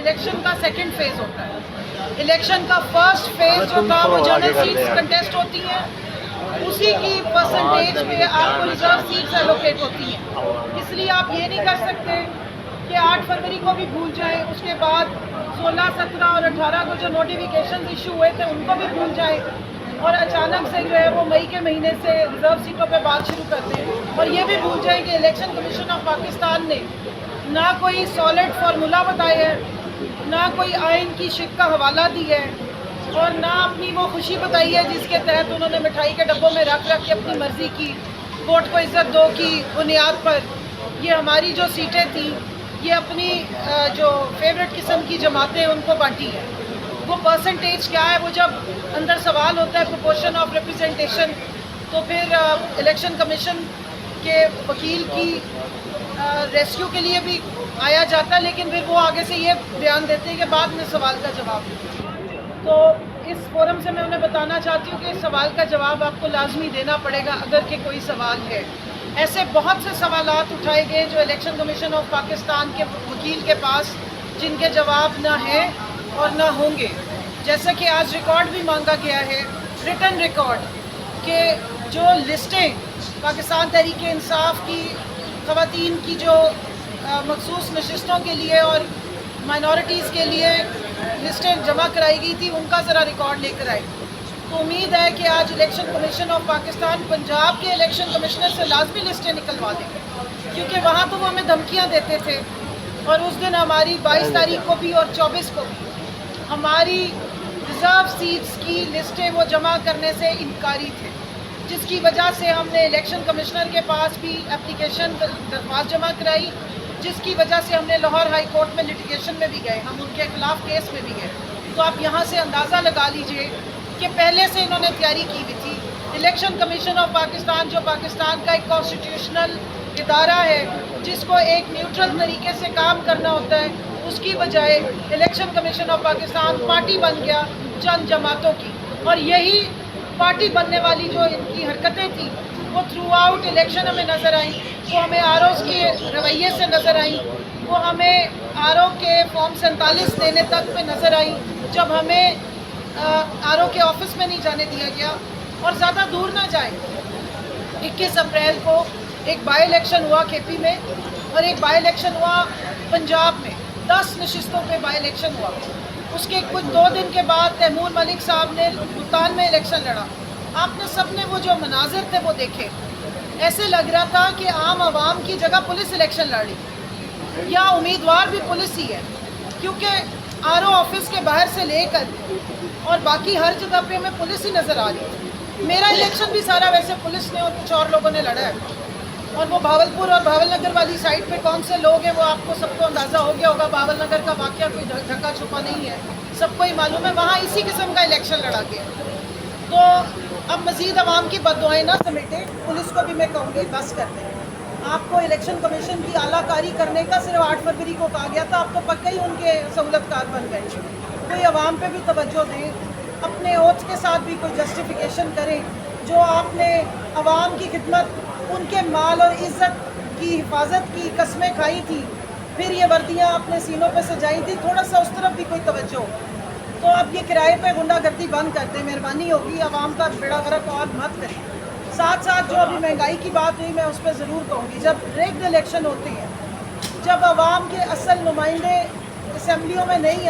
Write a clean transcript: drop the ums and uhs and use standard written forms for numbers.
Election का second phase होता है। इलेक्शन का फर्स्ट फेज जो था वो जनरल सीट्स कंटेस्ट होती हैं, उसी की परसेंटेज पे आपको रिजर्व सीट्स एलोकेट होती हैं। इसलिए आप ये नहीं कर सकते कि 8 फरवरी को भी भूल जाएं, उसके बाद 16, 17 और 18 को जो नोटिफिकेशन इशू हुए थे उनको भी भूल जाएं और अचानक से जो है वो मई के महीने से रिजर्व सीटों पे बात शुरू कर दें। और ये भी भूल जाएं कि इलेक्शन कमीशन ऑफ पाकिस्तान ने ना कोई सॉलिड फार्मूला बताया है, ना कोई आइन की शिक का हवाला दी है और ना अपनी वो खुशी बताई है जिसके तहत उन्होंने मिठाई के डब्बों में रख के अपनी मर्ज़ी की वोट को इज़्ज़त दो की बुनियाद पर ये हमारी जो सीटें थी ये अपनी जो फेवरेट किस्म की जमातें उनको बांटी है। वो परसेंटेज क्या है, वो जब अंदर सवाल होता है प्रोपोर्शन ऑफ रिप्रेजेंटेशन, तो फिर इलेक्शन कमीशन के वकील की रेस्क्यू के लिए भी आया जाता है, लेकिन फिर वो आगे से ये बयान देते हैं कि बाद में सवाल का जवाब। तो इस फोरम से मैं उन्हें बताना चाहती हूँ कि इस सवाल का जवाब आपको लाजमी देना पड़ेगा अगर के कोई सवाल है। ऐसे बहुत से सवालात उठाए गए जो इलेक्शन कमीशन ऑफ पाकिस्तान के वकील के पास जिनके जवाब ना हैं और ना होंगे। जैसे कि आज रिकॉर्ड भी मांगा गया है, रिटन रिकॉर्ड के जो लिस्टें पाकिस्तान तहरीक इंसाफ की ख़वातीन की जो मखसूस नशिस्तों के लिए और माइनॉरिटीज़ के लिए लिस्टें जमा कराई गई थी, उनका ज़रा रिकॉर्ड लेकर आए। तो उम्मीद है कि आज election commission of Pakistan Punjab के इलेक्शन कमिश्नर से लाजमी लिस्टें निकलवा देंगे, क्योंकि वहाँ तो वो हमें धमकियाँ देते थे और उस दिन हमारी 22 तारीख को भी और 24 को भी हमारी रिज़र्व सीट्स की लिस्टें वो जमा करने से इनकारी थे, जिसकी वजह से हमने इलेक्शन कमिश्नर के पास भी एप्लीकेशन दरख्वास्त जमा कराई, जिसकी वजह से हमने लाहौर हाई कोर्ट में लिटिगेशन में भी गए, हम उनके खिलाफ केस में भी गए। तो आप यहाँ से अंदाज़ा लगा लीजिए कि पहले से इन्होंने तैयारी की हुई थी। इलेक्शन कमीशन ऑफ पाकिस्तान जो पाकिस्तान का एक कॉन्स्टिट्यूशनल इदारा है जिसको एक न्यूट्रल तरीके से काम करना होता है, उसकी बजाय election commission of Pakistan party बन गया चंद जमातों की। और यही पार्टी बनने वाली जो इनकी हरकतें थी वो थ्रू आउट इलेक्शन हमें नज़र आई, वो हमें आरओ के रवैये से नज़र आई, वो हमें आरओ के फॉर्म 47 देने तक पे नज़र आई, जब हमें आरओ के ऑफिस में नहीं जाने दिया गया। और ज़्यादा दूर ना जाए, 21 अप्रैल को एक बाई इलेक्शन हुआ केपी में और एक बाई इलेक्शन हुआ पंजाब में, 10 नशिस्तों पे बाई इलेक्शन हुआ। उसके कुछ 2 दिन के बाद तैमूर मलिक साहब ने मुल्तान में इलेक्शन लड़ा। आपने सबने वो जो मनाजिर थे वो देखे, ऐसे लग रहा था कि आम आवाम की जगह पुलिस इलेक्शन लड़ी या उम्मीदवार भी पुलिस ही है, क्योंकि आरओ ऑफिस के बाहर से लेकर और बाकी हर जगह पे हमें पुलिस ही नज़र आ रही है। मेरा इलेक्शन भी सारा वैसे पुलिस ने और कुछ और लोगों ने लड़ा है, और वो भावलपुर और भावलनगर वाली साइड पे कौन से लोग हैं वो आपको सबको अंदाज़ा हो गया होगा। भावलनगर का वाक़या कोई ढका छुपा नहीं है, सबको ही मालूम है, वहाँ इसी किस्म का इलेक्शन लड़ा गया। तो अब मज़ीद आवाम की बददुआएं ना समेटे, पुलिस को भी मैं कहूँगी बस कर दें। आपको इलेक्शन कमीशन की आलाकारी करने का सिर्फ 8 फरवरी को कहा गया था, आप तो पक्का ही उनके सहूलतकार बन गए। कोई आवाम पे भी तवज्जो दें, अपने ओथ के साथ भी कोई जस्टिफिकेशन करें। जो आपने आवाम की खिदमत, उनके माल और इज़्ज़त की हिफाजत की कस्में खाई थी, फिर ये वर्दियाँ अपने सीनों पे सजाई थी, थोड़ा सा उस तरफ भी कोई तवज्जो। तो अब ये किराए पे गुंडागर्दी बंद कर दें, मेहरबानी होगी, आवाम का बेड़ा गर्क और मत करें। साथ साथ जो अभी महंगाई की बात हुई, मैं उस पर ज़रूर कहूँगी, जब रिग्ड इलेक्शन होते हैं, जब आवाम के असल नुमाइंदे असम्बलियों में नहीं